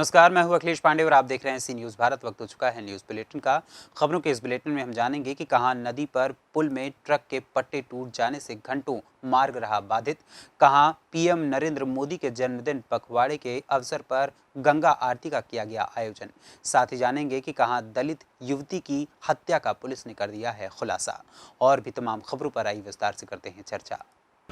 नमस्कार, मैं हूं अखिलेश पांडे और आप देख रहे हैं सी न्यूज़ भारत। वक्त हो चुका है न्यूज़ बुलेटिन का। खबरों के इस बुलेटिन में हम जानेंगे कि कहां नदी पर पुल में ट्रक के पट्टे टूट जाने से घंटों मार्ग रहा बाधित, कहां पीएम नरेंद्र मोदी के जन्मदिन पखवाड़े के अवसर पर गंगा आरती का किया गया आयोजन। साथ ही जानेंगे कि कहां दलित युवती की हत्या का पुलिस ने कर दिया है खुलासा। और भी तमाम खबरों पर आई विस्तार से करते हैं चर्चा।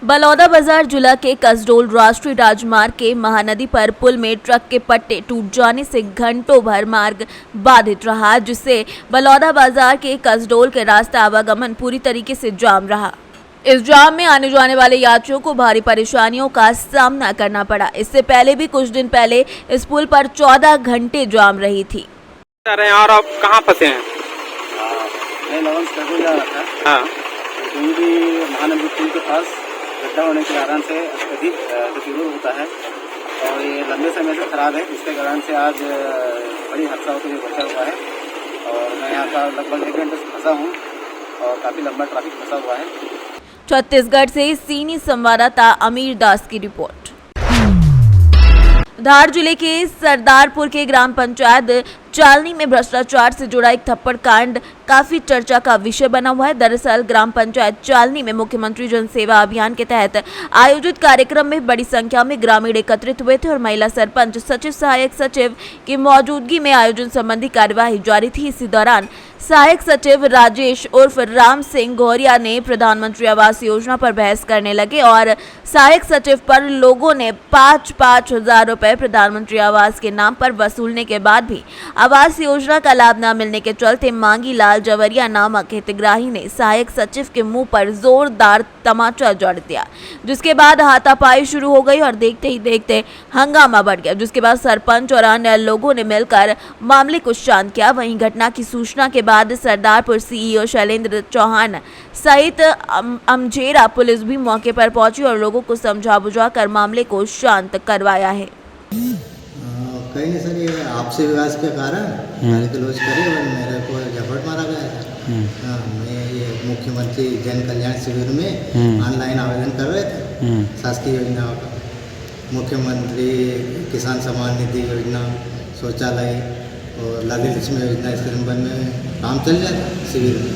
बलौदाबाजार जिला के कसडोल राष्ट्रीय राजमार्ग के महानदी पर पुल में ट्रक के पट्टे टूट जाने से घंटों भर मार्ग बाधित रहा, जिससे बलौदाबाजार के कसडोल के रास्ता आवागमन पूरी तरीके से जाम रहा। इस जाम में आने जाने वाले यात्रियों को भारी परेशानियों का सामना करना पड़ा। इससे पहले भी कुछ दिन पहले इस पुल पर 14 घंटे जाम रही थी। और आप कहाँ फंसे हैं? मैं लवन जा रहा था। हाँ। महानदी पुल के पास गड्ढा होने के कारण से अत्यधिक डिफिकल्ट होता है और ये लंबे समय से खराब है। इसके कारण से आज बड़ी हादसा होते हुए बचा हुआ है और मैं यहाँ पर लगभग 1 घंटे से फंसा हूँ और काफ़ी लंबा ट्रैफिक फंसा हुआ है। छत्तीसगढ़ से सीनी संवाददाता अमीर दास की रिपोर्ट। धार जिले के सरदारपुर के ग्राम पंचायत चालनी में भ्रष्टाचार से जुड़ा एक थप्पड़ कांड काफी चर्चा का विषय बना हुआ है। दरअसल ग्राम पंचायत चालनी में मुख्यमंत्री जन सेवा अभियान के तहत आयोजित कार्यक्रम में बड़ी संख्या में ग्रामीण एकत्रित हुए थे और महिला सरपंच, सचिव, सहायक सचिव की मौजूदगी में आयोजन संबंधी कार्यवाही जारी थी। इसी दौरान सहायक सचिव राजेश उर्फ राम सिंह गौरिया ने प्रधानमंत्री आवास योजना पर बहस करने लगे और सहायक सचिव पर लोगों ने 5-5 हजार रुपए प्रधानमंत्री आवास के नाम पर वसूलने के बाद भी आवास योजना का लाभ न मिलने के चलते मांगी लाल जवरिया नामक हितग्राही ने सहायक सचिव के मुंह पर जोरदार तमाचा जड़ दिया, जिसके बाद हाथापाई शुरू हो गई और देखते ही देखते हंगामा बढ़ गया, जिसके बाद सरपंच और अन्य लोगों ने मिलकर मामले को शांत किया। वहीं घटना की सूचना के बाद सरदारपुर सीईओ शैलेंद्र चौहान सहित अमझेरा पुलिस भी मौके पर पहुंची और लोगों को समझा बुझाकर मामले को शांत करवाया है। कहीं नहीं सर, ये आपसी विकास के कारण गाली गलौज करी और मेरे को झपट मारा गया था। मैं ये मुख्यमंत्री जन कल्याण शिविर में ऑनलाइन आवेदन कर रहे थे शासकीय योजनाओं का, मुख्यमंत्री किसान सम्मान निधि योजना, शौचालय और लाडली लक्ष्मी योजना, इसके नंबर में काम चल जाता शिविर में।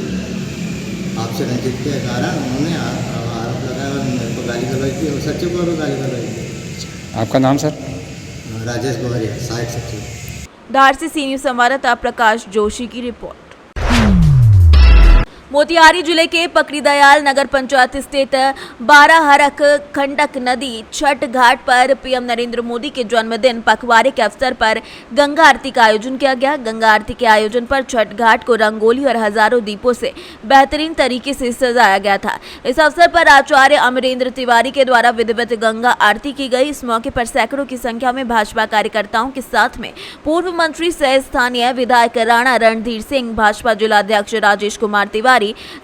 आपसे रंजित के कारण उन्होंने आरोप लगाया और मेरे को गाली गलौज की और सचिव को भी गाली गलौज की। आपका नाम सर? राजेश गौरिया, सहायक सचिव। धार से सी न्यूज़ संवाददाता प्रकाश जोशी की रिपोर्ट। मोतिहारी जिले के पकड़ीदयाल नगर पंचायत स्थित बाराहरक खंडक नदी छठ घाट पर पीएम नरेंद्र मोदी के जन्मदिन पखवाड़े के अवसर पर गंगा आरती का आयोजन किया गया। गंगा आरती के आयोजन पर छठ घाट को रंगोली और हजारों दीपों से बेहतरीन तरीके से सजाया गया था। इस अवसर पर आचार्य अमरेंद्र तिवारी के द्वारा विधिवत गंगा आरती की गई। इस मौके पर सैकड़ों की संख्या में भाजपा कार्यकर्ताओं के साथ में पूर्व मंत्री सह स्थानीय विधायक राणा रणधीर सिंह, भाजपा जिलाध्यक्ष राजेश कुमार तिवारी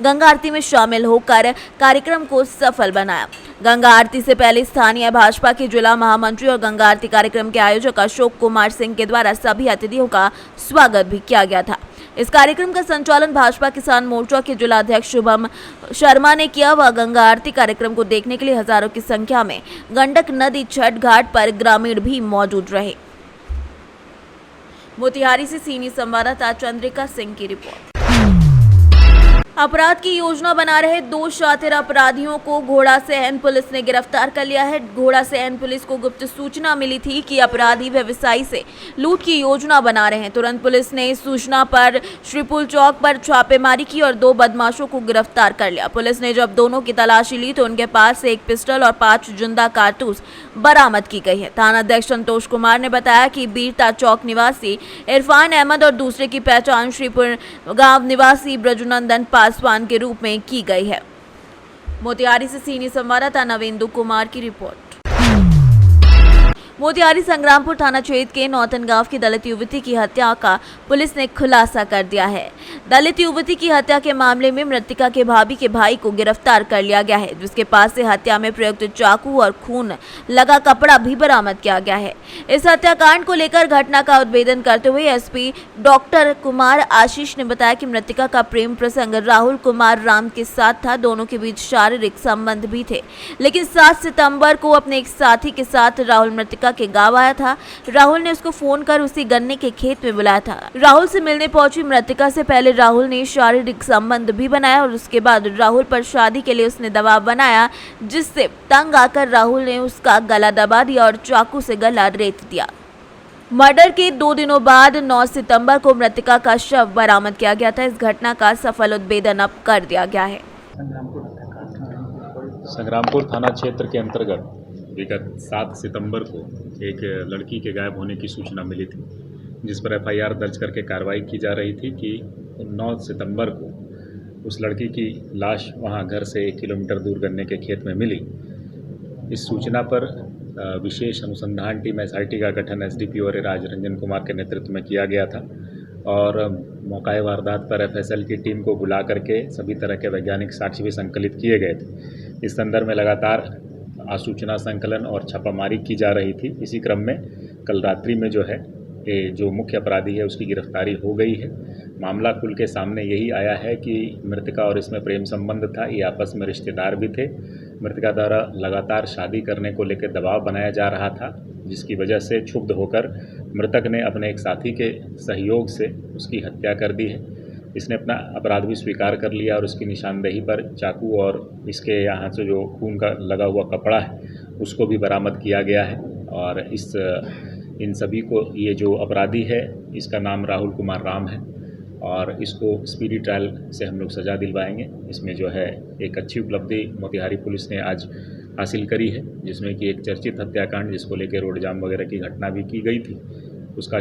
गंगा आरती में शामिल होकर कार्यक्रम को सफल बनाया। गंगा आरती से पहले स्थानीय भाजपा के जिला महामंत्री और गंगा आरती कार्यक्रम के आयोजक अशोक कुमार सिंह के द्वारा सभी अतिथियों का स्वागत भी किया गया था। इस कार्यक्रम का संचालन भाजपा किसान मोर्चा के जिलाध्यक्ष शुभम शर्मा ने किया। वह गंगा आरती कार्यक्रम को देखने के लिए हजारों की संख्या में गंडक नदी छठ घाट पर ग्रामीण भी मौजूद रहे। मोतिहारी से सीनी संवाददाता चंद्रिका सिंह की रिपोर्ट। अपराध की योजना बना रहे 2 शातिर अपराधियों को घोड़ा सहन पुलिस ने गिरफ्तार कर लिया है। घोड़ा सहन पुलिस को गुप्त सूचना मिली थी कि अपराधी व्यवसायी से लूट की योजना बना रहे हैं। तुरंत पुलिस ने इस सूचना पर श्रीपुल चौक पर छापेमारी की और 2 बदमाशों को गिरफ्तार कर लिया। पुलिस ने जब दोनों की तलाशी ली तो उनके पास से 1 पिस्टल और 5 जिंदा कारतूस बरामद की गई है। थानाध्यक्ष संतोष कुमार ने बताया कि बीरता चौक निवासी इरफान अहमद और दूसरे की पहचान श्रीपुर गांव निवासी ब्रजनंदन पासवान के रूप में की गई है। मोतिहारी से सीनियर संवाददाता नवेंदु कुमार की रिपोर्ट। मोतिहारी संग्रामपुर थाना क्षेत्र के नौतन गांव की दलित युवती की हत्या का पुलिस ने खुलासा कर दिया है। दलित युवती की हत्या के मामले में मृतका के भाभी के भाई को गिरफ्तार कर लिया गया है, जिसके पास से हत्या में प्रयुक्त चाकू और खून लगा कपड़ा भी बरामद किया गया है। इस हत्याकांड को लेकर घटना का उद्भेदन करते हुए एसपी डॉक्टर कुमार आशीष ने बताया कि मृतका का प्रेम प्रसंग राहुल कुमार राम के साथ था। दोनों के बीच शारीरिक संबंध भी थे, लेकिन 7 सितंबर को अपने एक साथी के साथ राहुल मृतका के गांव आया था। राहुल ने उसको फोन कर उसी गन्ने के खेत में बुलाया था। राहुल से मिलने पहुंची मृतका से पहले राहुल ने शारीरिक संबंध भी बनाया और उसके बाद राहुल पर शादी के लिए उसने दबाव बनाया, जिससे तंग आकर राहुल ने उसका गला दबा दिया और चाकू से गला रेत दिया। मर्डर के 2 दिनों बाद 9 सितंबर को मृतका का शव बरामद किया गया था। इस घटना का सफल उद्भेदन अब कर दिया गया है। संग्रामपुर थाना क्षेत्र के अंतर्गत विगत 7 सितंबर को एक लड़की के गायब होने की सूचना मिली थी, जिस पर एफआईआर दर्ज करके कार्रवाई की जा रही थी कि 9 सितंबर को उस लड़की की लाश वहां घर से 1 किलोमीटर दूर गन्ने के खेत में मिली। इस सूचना पर विशेष अनुसंधान टीम एसआईटी का गठन एसडीपीओ राज रंजन कुमार के नेतृत्व में किया गया था और मौका वारदात पर एफएसएल की टीम को बुला करके सभी तरह के वैज्ञानिक साक्ष्य भी संकलित किए गए थे। इस संदर्भ में लगातार आसूचना संकलन और छापामारी की जा रही थी। इसी क्रम में कल रात्रि में जो मुख्य अपराधी है उसकी गिरफ्तारी हो गई है। मामला खुल के सामने यही आया है कि मृतका और इसमें प्रेम संबंध था, ये आपस में रिश्तेदार भी थे। मृतका द्वारा लगातार शादी करने को लेकर दबाव बनाया जा रहा था, जिसकी वजह से क्षुब्ध होकर मृतक ने अपने एक साथी के सहयोग से उसकी हत्या कर दी है। इसने अपना अपराध भी स्वीकार कर लिया और उसकी निशानदेही पर चाकू और इसके यहाँ से जो खून का लगा हुआ कपड़ा है उसको भी बरामद किया गया है। और इन सभी को, ये जो अपराधी है इसका नाम राहुल कुमार राम है और इसको स्पीडी ट्रायल से हम लोग सज़ा दिलवाएंगे। इसमें जो है एक अच्छी उपलब्धि मोतिहारी पुलिस ने आज हासिल करी है, जिसमें कि एक चर्चित हत्याकांड जिसको लेकर रोड जाम वगैरह की घटना भी की गई थी, उसका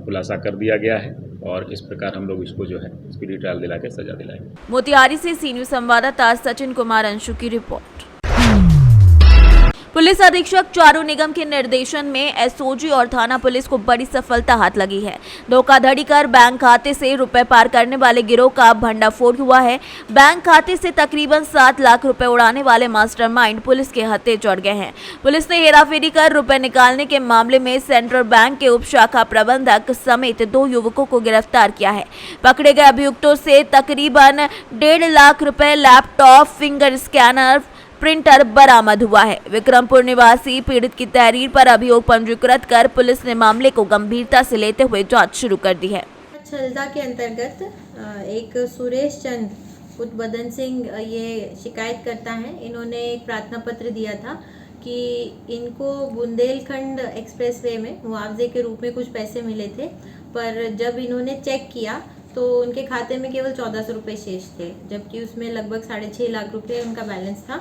खुलासा कर दिया गया है और इस प्रकार हम लोग इसको जो है स्पीडी ट्रायल दिला के सजा दिलाएंगे। मोतिहारी से सी न्यूज़ संवाददाता सचिन कुमार अंशु की रिपोर्ट। पुलिस अधीक्षक चारू निगम के निर्देशन में एसओजी और थाना पुलिस को बड़ी सफलता हाथ लगी है। धोखाधड़ी कर बैंक खाते से रुपए पार करने वाले गिरोह का भंडाफोड़ हुआ है। बैंक खाते से तकरीबन 7 लाख रुपए उड़ाने वाले मास्टरमाइंड पुलिस के हत्थे चढ़ गए हैं। पुलिस ने हेराफेरी कर रुपए निकालने के मामले में सेंट्रल बैंक के उप शाखा प्रबंधक समेत 2 युवकों को गिरफ्तार किया है। पकड़े गए अभियुक्तों से तकरीबन 1.5 लाख रुपए, लैपटॉप, फिंगर स्कैनर, प्रिंटर बरामद हुआ है। विक्रमपुर निवासी पीड़ित की तहरीर पर अभियोग पंजीकृत कर पुलिस ने मामले को गंभीरता से लेते हुए जांच शुरू कर दी है। छलदा के अंतर्गत एक सुरेश चंद उद्बदन सिंह ये शिकायत करता है। इन्होंने एक प्रार्थना पत्र दिया था कि इनको बुंदेलखंड एक्सप्रेसवे में मुआवजे के रूप में कुछ पैसे मिले थे, पर जब इन्होंने चेक किया तो उनके खाते में केवल 1400 रुपये शेष थे, जबकि उसमें लगभग 6.5 लाख रुपये उनका बैलेंस था।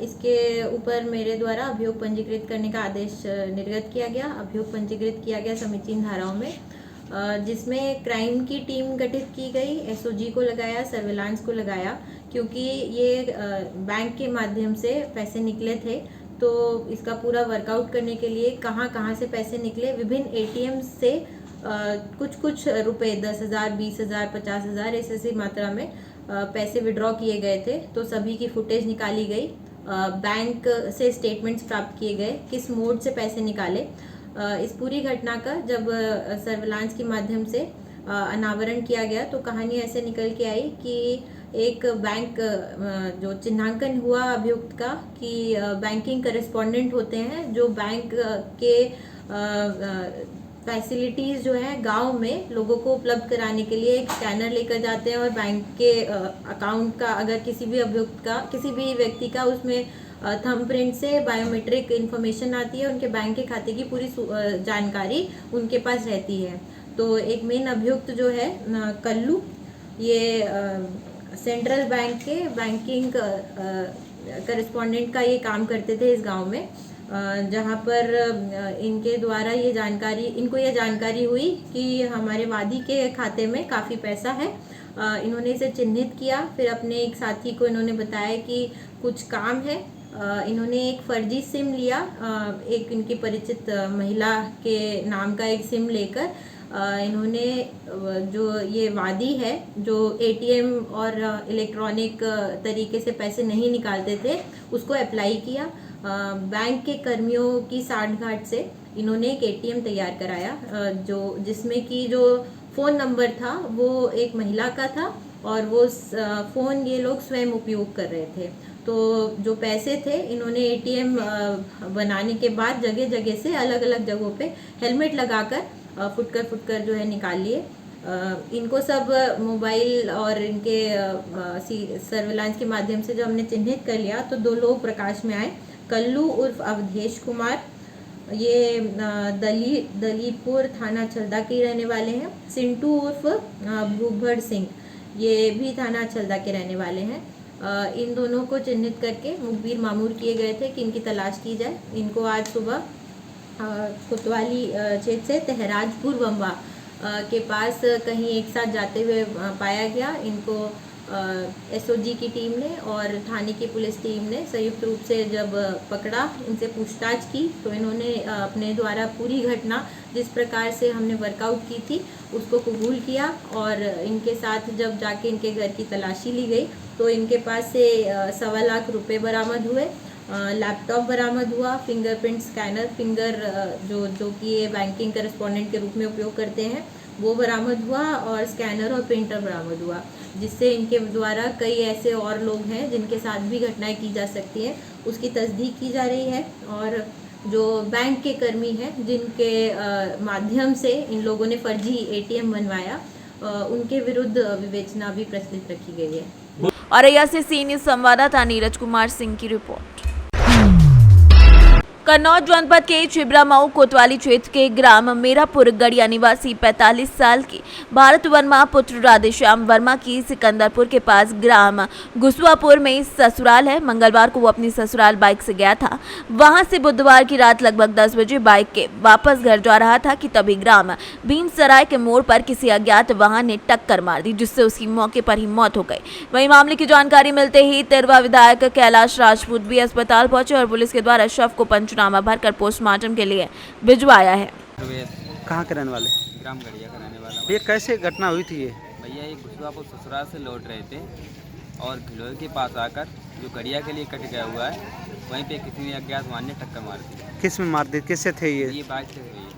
इसके ऊपर मेरे द्वारा अभियोग पंजीकृत करने का आदेश निर्गत किया गया। अभियोग पंजीकृत किया गया समीचीन धाराओं में, जिसमें क्राइम की टीम गठित की गई, एसओजी को लगाया, सर्विलांस को लगाया, क्योंकि ये बैंक के माध्यम से पैसे निकले थे। तो इसका पूरा वर्कआउट करने के लिए कहाँ से पैसे निकले, विभिन्न एटीएम से कुछ रुपए 10,000, 20,000, 50,000 ऐसी मात्रा में पैसे विड्रॉ किए गए थे। तो सभी की फुटेज निकाली गई, बैंक से स्टेटमेंट्स प्राप्त किए गए, किस मोड से पैसे निकाले। इस पूरी घटना का जब सर्विलांस के माध्यम से अनावरण किया गया तो कहानी ऐसे निकल के आई कि एक बैंक जो चिन्हांकन हुआ अभियुक्त का कि बैंकिंग करेस्पॉन्डेंट होते हैं जो बैंक के फैसिलिटीज़ जो है गांव में लोगों को उपलब्ध कराने के लिए एक स्कैनर लेकर जाते हैं और बैंक के अकाउंट का अगर किसी भी अभियुक्त का, किसी भी व्यक्ति का उसमें थंब प्रिंट से बायोमेट्रिक इन्फॉर्मेशन आती है, उनके बैंक के खाते की पूरी जानकारी उनके पास रहती है। तो एक मेन अभियुक्त जो है कल्लू, ये सेंट्रल बैंक के बैंकिंग करेस्पॉन्डेंट का ये काम करते थे इस गांव में, जहां पर इनके द्वारा इनको ये जानकारी हुई कि हमारे वादी के खाते में काफ़ी पैसा है। इन्होंने इसे चिन्हित किया, फिर अपने एक साथी को इन्होंने बताया कि कुछ काम है। इन्होंने एक फर्जी सिम लिया, एक इनकी परिचित महिला के नाम का एक सिम लेकर इन्होंने जो ये वादी है जो एटीएम और इलेक्ट्रॉनिक तरीके से पैसे नहीं निकालते थे उसको अप्लाई किया। बैंक के कर्मियों की साठगांठ से इन्होंने एक एटीएम तैयार कराया जिसमें कि जो फ़ोन नंबर था वो एक महिला का था और वो फ़ोन ये लोग स्वयं उपयोग कर रहे थे। तो जो पैसे थे इन्होंने एटीएम बनाने के बाद जगह जगह से अलग अलग जगहों पे हेलमेट लगाकर फुटकर जो है निकाल लिए। इनको सब मोबाइल और इनके सर्विलांस के माध्यम से जब हमने चिन्हित कर लिया तो 2 लोग प्रकाश में आए। कल्लू उर्फ अवधेश कुमार, ये दलीपुर थाना छलदा के रहने वाले हैं। सिंटू उर्फ भूभड़ सिंह, ये भी थाना छलदा के रहने वाले हैं। इन दोनों को चिन्हित करके मुखबिर मामूर किए गए थे कि इनकी तलाश की जाए। इनको आज सुबह कोतवाली क्षेत्र से तहराजपुर बम्बा के पास कहीं एक साथ जाते हुए पाया गया। इनको एसओजी की टीम ने और थाने की पुलिस टीम ने संयुक्त रूप से जब पकड़ा, इनसे पूछताछ की तो इन्होंने अपने द्वारा पूरी घटना जिस प्रकार से हमने वर्कआउट की थी उसको कबूल किया। और इनके साथ जब जाके इनके घर की तलाशी ली गई तो इनके पास से 1.25 लाख रुपए बरामद हुए, लैपटॉप बरामद हुआ, फिंगरप्रिंट स्कैनर, जो कि ये बैंकिंग करेस्पॉन्डेंट के रूप में उपयोग करते हैं वो बरामद हुआ, और स्कैनर और प्रिंटर बरामद हुआ, जिससे इनके द्वारा कई ऐसे और लोग हैं जिनके साथ भी घटनाएं की जा सकती हैं उसकी तस्दीक की जा रही है। और जो बैंक के कर्मी हैं जिनके माध्यम से इन लोगों ने फर्जी एटीएम बनवाया, उनके विरुद्ध विवेचना भी प्रचलित रखी गई है। औरैया से सी न्यूज संवाददाता नीरज कुमार सिंह की रिपोर्ट। कन्नौज जनपद के छिबरामऊ कोतवाली क्षेत्र के ग्राम मेरापुर गड़िया निवासी 45 साल की भारत वर्मा पुत्र राधेश्याम वर्मा की सिकंदरपुर के पास ग्राम गुसवापुर में ससुराल है। मंगलवार को वो अपनी ससुराल बाइक से गया था। वहां से बुधवार की रात लगभग 10 बजे बाइक के वापस घर जा रहा था कि तभी ग्राम भीमसराय के मोड़ पर किसी अज्ञात वाहन ने टक्कर मार दी, जिससे उसकी मौके पर ही मौत हो गई। वहीं मामले की जानकारी मिलते ही तिरवा विधायक कैलाश राजपूत भी अस्पताल पहुंचे और पुलिस के द्वारा शव को पंचनामा भरकर पोस्टमार्टम के लिए भिजवाया है। कहाँ के रहने वाले? ग्राम गढ़िया का रहने वाला। ये कैसे घटना हुई थी? ये भैया ये गुसवापुर ससुराल से लौट रहे थे और भिलोई के पास आकर जो गढ़िया के लिए कट गया हुआ है वहीं पे किसी अज्ञात वाहन ने टक्कर मार दी। किस में मार दी? किससे थे ये? बाइक से हुई है।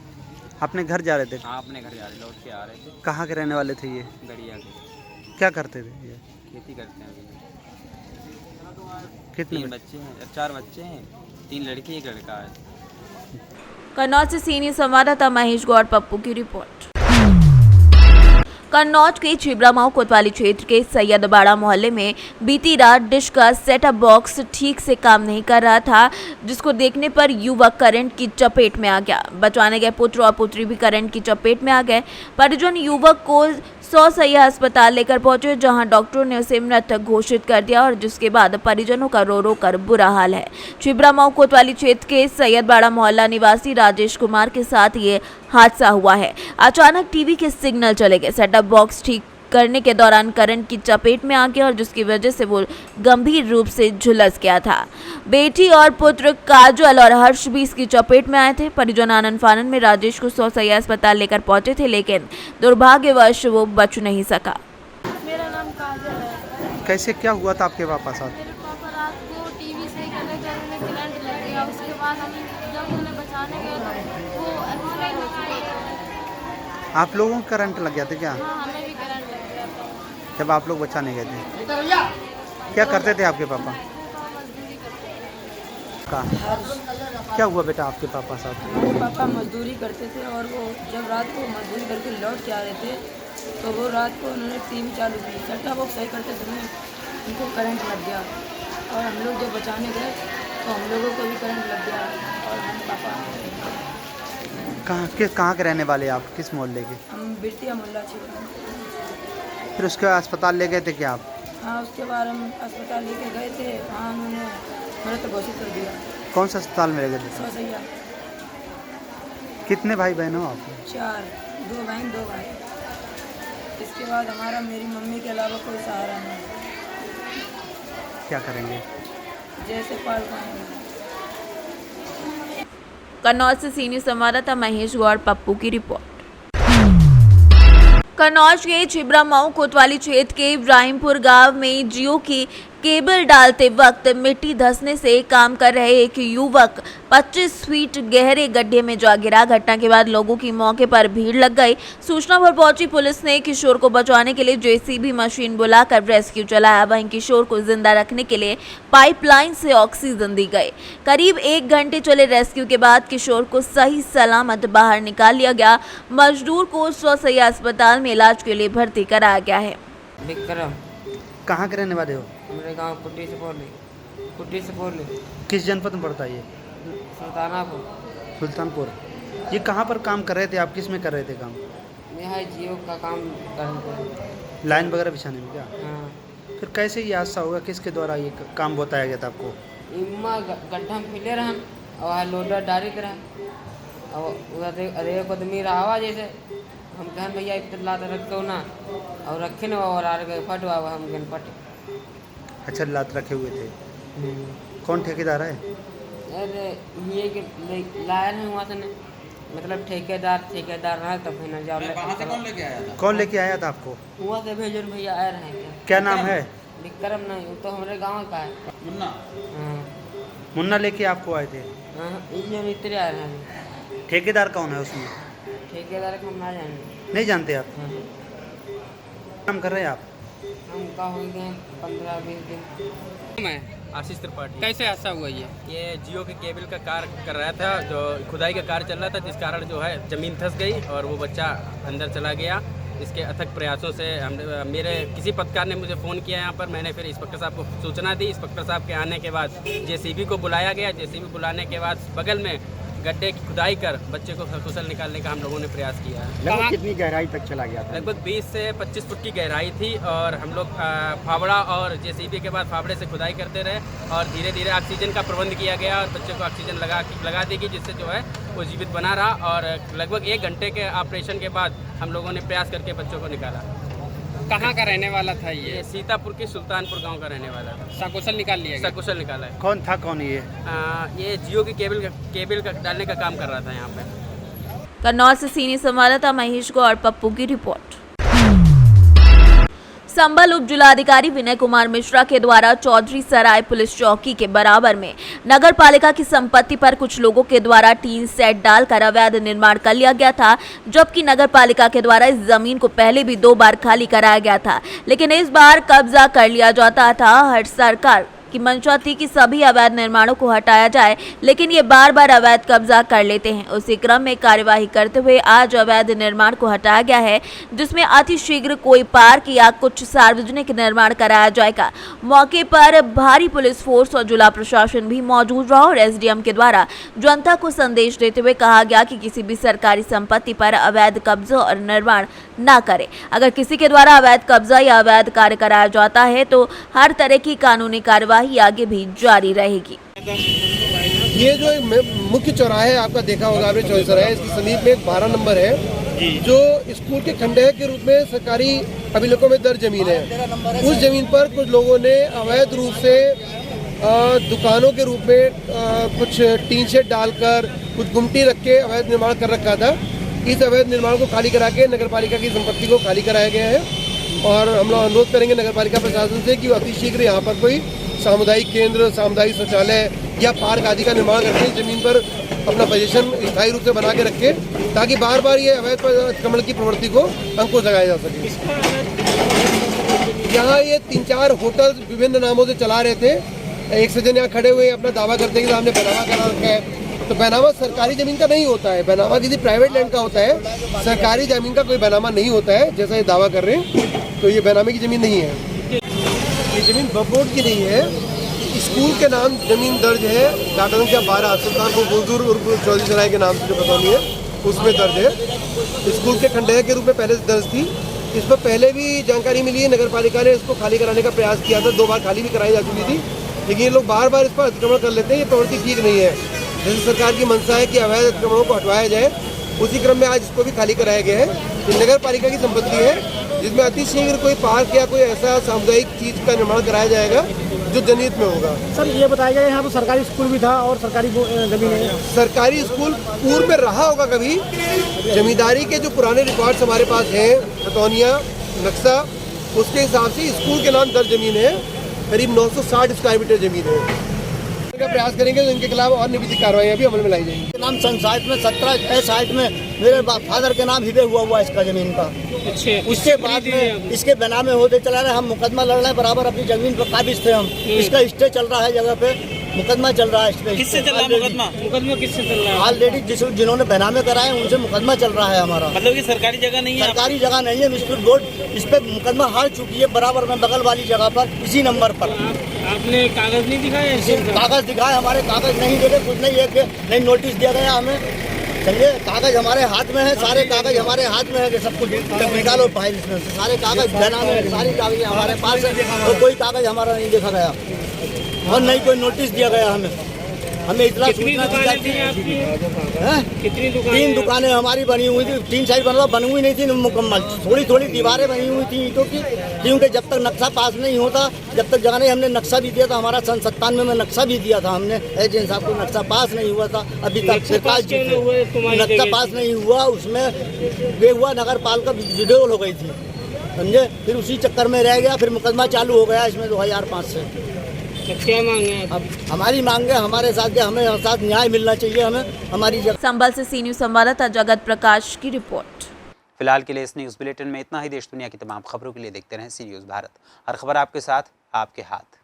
अपने घर जा रहे थे? हाँ, अपने घर जा रहे, लौट के आ रहे थे। कहाँ के रहने वाले थे ये? गढ़िया के। क्या करते थे ये? खेती करते हैं भैया। कितने 3 बच्चे हैं, 4 बच्चे हैं, 3 लड़की 1 लड़का है। कन्नौज से सीनियर संवाददाता महेश गौड़ पप्पू की रिपोर्ट। कन्नौज के छिबरामऊ कोतवाली क्षेत्र के सैयदबाड़ा मोहल्ले में बीती रात डिश का सेटअप बॉक्स ठीक से काम नहीं कर रहा था, जिसको देखने पर युवक करंट की चपेट में आ गया। बचाने गए पुत्र और पुत्री भी करंट की चपेट में आ गए। परिजन युवक को 100 सैया अस्पताल लेकर पहुंचे, जहां डॉक्टरों ने उसे मृत घोषित कर दिया और जिसके बाद परिजनों का रो रो कर बुरा हाल है। छिबरामऊ कोतवाली क्षेत्र के सैयदबाड़ा मोहल्ला निवासी राजेश कुमार के साथ ये हादसा हुआ है। अचानक टीवी के सिग्नल चले गए। सेटअप बॉक्स ठीक करने के दौरान करंट की चपेट में आ गया और जिसकी वजह से वो गंभीर रूप से झुलस गया था। बेटी और पुत्र काजल और हर्ष भी इसकी चपेट में आए थे। परिजन आनंद फानन में राजेश को 100 सैया अस्पताल लेकर पहुंचे थे, लेकिन दुर्भाग्यवश वो बच नहीं सका। मेरा नाम काजल है। कैसे क्या हुआ था आपके पापा साथ? मेरे पापा रात को टीवी सही करने गए, उन्हें करंट लग गया। उसके बाद हम जब उन्हें बचाने गए तो वो एक्सरे हो चुके थे। आप लोगों को करंट लग गया था क्या? हाँ, हमें भी करंट लग गया था जब आप लोग बचाने गए थे? क्या करते थे आपके पापा? क्या हुआ बेटा आपके पापा साथ? मेरे पापा मजदूरी करते थे और वो जब रात को मजदूरी करके लौट के आ रहे थे तो वो रात को उन्होंने टीवी चालू की। सेटअप बॉक्स सही करते समय उनको करंट लग गया और हम लोग जब बचाने गए तो हम लोगों को भी करंट लग गया और हम पापा कहाँ के रहने वाले आप? किस मोहल्ले के? हम बिरतिया मोहल्ला छिबरामऊ। फिर उसके अस्पताल ले गए थे क्या आप? हाँ, उसके बाद हम अस्पताल लेके गए थे। वहाँ उन्होंने मृत घोषित कर दिया। कौन सा अस्पताल में ले गए थे? 100 सैया। कितने भाई बहन हो आप? 4, 2 बहन 2 भाई। इसके बाद हमारा मेरी मम्मी के अलावा कोई सहारा नहीं। क्या करेंगे? जैसे पाल पाएंगे। कन्नौज से सीनियर संवाददाता महेश गौड़ पप्पू की रिपोर्ट। कन्नौज के छिबरामऊ कोतवाली क्षेत्र के इब्राहिमपुर गांव में जियो की केबल डालते वक्त मिट्टी धंसने से काम कर रहे एक युवक 25 फीट गहरे गड्ढे में जा गिरा। घटना के बाद लोगों की मौके पर भीड़ लग गई। सूचना पर पहुंची पुलिस ने किशोर को बचाने के लिए जेसीबी मशीन बुलाकर रेस्क्यू चलाया। वहीं किशोर को जिंदा रखने के लिए पाइपलाइन से ऑक्सीजन दी गई। करीब 1 घंटे चले रेस्क्यू के बाद किशोर को सही सलामत बाहर निकाल लिया गया। मजदूर को स्वसैया अस्पताल में इलाज के लिए भर्ती कराया गया है। विक्रम, कहाँ के रहने वाले हो? हमारे गांव कुट्टी से बोले किस जनपद में पड़ता है ये? सुल्तानपुर। ये कहाँ पर काम कर रहे थे आप? किस में कर रहे थे काम? यहाँ जियो का काम करते। लाइन वगैरह बिछाने में क्या? हाँ। फिर कैसे ये हादसा होगा? किसके द्वारा ये काम बताया गया था आपको? इम्मा गड्ढा में फिले रहन और लोडर डायरेक्ट रहा और अरे को तो मेरा आवाज जैसे हम कहन भैया इतना रखो ना और रखे ना और आर गए फटवा हम गन पट। अच्छा, लात रखे हुए थे। कौन ठेकेदार है? अरे ये कि लायर है वहाँ से ने मतलब ठेकेदार रहा तब फिर जाओ। कौन लेके आया था आपको? वहाँ से भेजो भैया आए रहे। क्या नाम है? विक्रम नहीं, वो तो हमारे गाँव का है। मुन्ना। हाँ। मुन्ना लेके आपको आए थे? हाँ, ये इतने आए रहे। ठेकेदार कौन है उसमें? ठेकेदार को हम ना जाने। नहीं जानते आप? काम कर रहे हैं आप? हम का हो गए 15-20 दिन। मैं आशीष त्रिपाठी। कैसे हादसा हुआ ये जियो के केबल का कार्य कर रहा था, जो खुदाई का कार्य चल रहा था, जिस कारण जो है ज़मीन धंस गई और वो बच्चा अंदर चला गया। इसके अथक प्रयासों से मेरे किसी पत्रकार ने मुझे फ़ोन किया यहाँ पर। मैंने फिर इंस्पेक्टर साहब को सूचना दी। इंस्पेक्टर साहब के आने के बाद जेसीबी को बुलाया गया। जेसीबी बुलाने के बाद बगल में गड्ढे की खुदाई कर बच्चे को सकुशल निकालने का हम लोगों ने प्रयास किया है। लगभग कितनी गहराई तक चला गया था? लगभग 20 से 25 फुट की गहराई थी और हम लोग फावड़ा और जेसीबी के बाद फावड़े से खुदाई करते रहे और धीरे धीरे ऑक्सीजन का प्रबंध किया गया और बच्चे को ऑक्सीजन लगा दी गई, जिससे जो है वो जीवित बना रहा। और लगभग 1 घंटे के ऑपरेशन के बाद हम लोगों ने प्रयास करके बच्चों को निकाला। कहाँ का रहने वाला था ये? सीतापुर के सुल्तानपुर गांव का रहने वाला था। सकुशल निकाल लिया गया? सकुशल निकाला है। कौन था? कौन ये जियो की केबल का डालने का काम कर रहा था यहाँ पे। कन्नौज से सीनियर संवाददाता महेश गौड़, पप्पू की रिपोर्ट। संबल उप जिलाधिकारी विनय कुमार मिश्रा के द्वारा चौधरी सराय पुलिस चौकी के बराबर में नगर पालिका की संपत्ति पर कुछ लोगों के द्वारा टीन सेट डालकर अवैध निर्माण कर लिया गया था, जबकि नगर पालिका के द्वारा इस जमीन को पहले भी 2 बार खाली कराया गया था, लेकिन इस बार कब्जा कर लिया जाता था। हर सरकार की मंशा थी कि सभी अवैध निर्माणों को हटाया जाए, लेकिन ये बार बार अवैध कब्जा कर लेते हैं। उसी क्रम में कार्यवाही करते हुए आज अवैध निर्माण को हटाया गया है, जिसमें अति शीघ्र कोई पार्क या कुछ सार्वजनिक निर्माण कराया जाएगा। मौके पर भारी पुलिस फोर्स और जिला प्रशासन भी मौजूद रहा और एसडीएम के द्वारा जनता को संदेश देते हुए कहा गया कि किसी भी सरकारी संपत्ति पर अवैध कब्जा और निर्माण न करे। अगर किसी के द्वारा अवैध कब्जा या अवैध कार्य कराया जाता है तो हर तरह की कानूनी कार्यवाही आगे भी जारी रहेगी। ये जो मुख्य चौराहा है आपका देखा होगा आपने, चौधरी सराय, इसके समीप में 12 नंबर है जो स्कूल के खंडहर के रूप में सरकारी अभिलेखों में दर्ज जमीन है। उस जमीन पर कुछ लोगों ने अवैध रूप से दुकानों के रूप में कुछ टीन शेड डालकर कुछ गुमटी रख के अवैध निर्माण कर रखा था। इस अवैध निर्माण को खाली करा के नगर पालिका की संपत्ति को खाली कराया गया है और हम लोग अनुरोध करेंगे नगर पालिका प्रशासन से कि अति शीघ्र यहाँ पर कोई सामुदायिक केंद्र, सामुदायिक शौचालय या पार्क आदि का निर्माण करके जमीन पर अपना पोजीशन स्थायी रूप से बना के रखे, ताकि बार बार ये अवैध अतिक्रमण की प्रवृत्ति को अंकुश लगाया जा सके। यहाँ ये 3-4 होटल विभिन्न नामों से चला रहे थे। एक सज्जन यहाँ खड़े हुए अपना दावा करते हैं कि हमने बैनामा करा रखा है, तो बैनामा सरकारी जमीन का नहीं होता है, बैनामा किसी प्राइवेट लैंड का होता है। सरकारी जमीन का कोई बैनामा नहीं होता है, जैसा ये दावा कर रहे हैं। तो ये बैनामे की जमीन नहीं है, ये जमीन बोर्ड की नहीं है। स्कूल के नाम जमीन दर्ज है, गार्डन का 12 सुल्तानपुर बुजुर्ग उर्फ चौधरी सराय के नाम से जो बतौनी है उसमें दर्ज है। स्कूल के खंडहर के रूप में पहले से दर्ज थी। इस पर पहले भी जानकारी मिली है, नगर पालिका ने इसको खाली कराने का प्रयास किया था, 2 बार खाली भी कराई जा चुकी थी, लेकिन ये लोग बार बार इस पर अतिक्रमण कर लेते हैं। ये प्रवृत्ति ठीक नहीं है। जैसे सरकार की मंशा है कि अवैध अतिक्रमणों को हटवाया जाए, उसी क्रम में आज इसको भी खाली कराया गया है। ये नगर पालिका की संपत्ति है, जिसमें अति शीघ्र कोई पार्क या कोई ऐसा सामुदायिक चीज का निर्माण कराया जाएगा जो जनहित में होगा। सर ये बताया गया यहाँ पर सरकारी स्कूल भी था और सरकारी जमीन है। सरकारी स्कूल पूर्व में रहा होगा कभी, जमींदारी के जो पुराने रिकॉर्ड्स हमारे पास हैं, खतौनिया नक्शा, उसके हिसाब से स्कूल के नाम दर्ज जमीन है। करीब 960 स्क्वायर मीटर जमीन है। का प्रयास करेंगे तो इनके खिलाफ और निविधिक कार्रवाई भी अमल में लाई जाएंगी। नाम सन 60 में 17 में मेरे फादर के नाम हिबे हुआ इसका जमीन का। उसके बाद में इसके बना में होते चला रहे, हम मुकदमा लड़ रहे हैं, बराबर अपनी जमीन पर काबिज थे हम। इसका स्टे चल रहा है, जगह पे मुकदमा चल रहा है। इस पे किससे चल रहा है मुकदमा किससे चल रहा है? ऑलरेडी जिन्होंने बनामे कराए उनसे मुकदमा चल रहा है हमारा। मतलब कि सरकारी जगह नहीं है? सरकारी जगह नहीं है, मिस्टर बोर्ड इस पे मुकदमा हार चुकी है, बराबर में बगल वाली जगह पर इसी नंबर पर। आपने कागज नहीं दिखाया? कागज दिखाए, हमारे कागज नहीं देते, कुछ नहीं है, नहीं नोटिस दिया गया हमें। चलिए, कागज हमारे हाथ में है, सारे कागज हमारे हाथ में है कि सब कुछ निकालो फाइल इसमें से, सारे कागज बना में सारी कागज हमारे पास है और कोई कागज हमारा नहीं देखा गया और नहीं कोई नोटिस दिया गया हमें इतना सूचना दी जाती है। कितनी दुकानें? 3 दुकानें हमारी बनी हुई थी, 3 साइड बनी हुई नहीं थी मुकम्मल, थोड़ी थोड़ी दीवारें बनी हुई थी ईंटों की, क्योंकि जब तक नक्शा पास नहीं होता, जब तक जगह नहीं, हमने नक्शा भी दिया था, हमारा सन 97 में नक्शा भी दिया था हमने, एजेंट साहब को नक्शा पास नहीं हुआ था अभी तक। नक्शा पास नहीं हुआ, उसमें वे हुआ नगर पालिका विड्रॉल हो गई थी, समझे, फिर उसी चक्कर में रह गया, फिर मुकदमा चालू हो गया इसमें 2005 से। क्या मांगे अब हमारी मांगे हमारे साथ, हमें साथ न्याय मिलना चाहिए हमें हमारी जगह। संभल से सी न्यूज़ संवाददाता जगत प्रकाश की रिपोर्ट। फिलहाल के लिए इस न्यूज़ बुलेटिन में इतना ही। देश दुनिया की तमाम खबरों के लिए देखते रहें सी न्यूज़ भारत। हर खबर आपके साथ, आपके हाथ।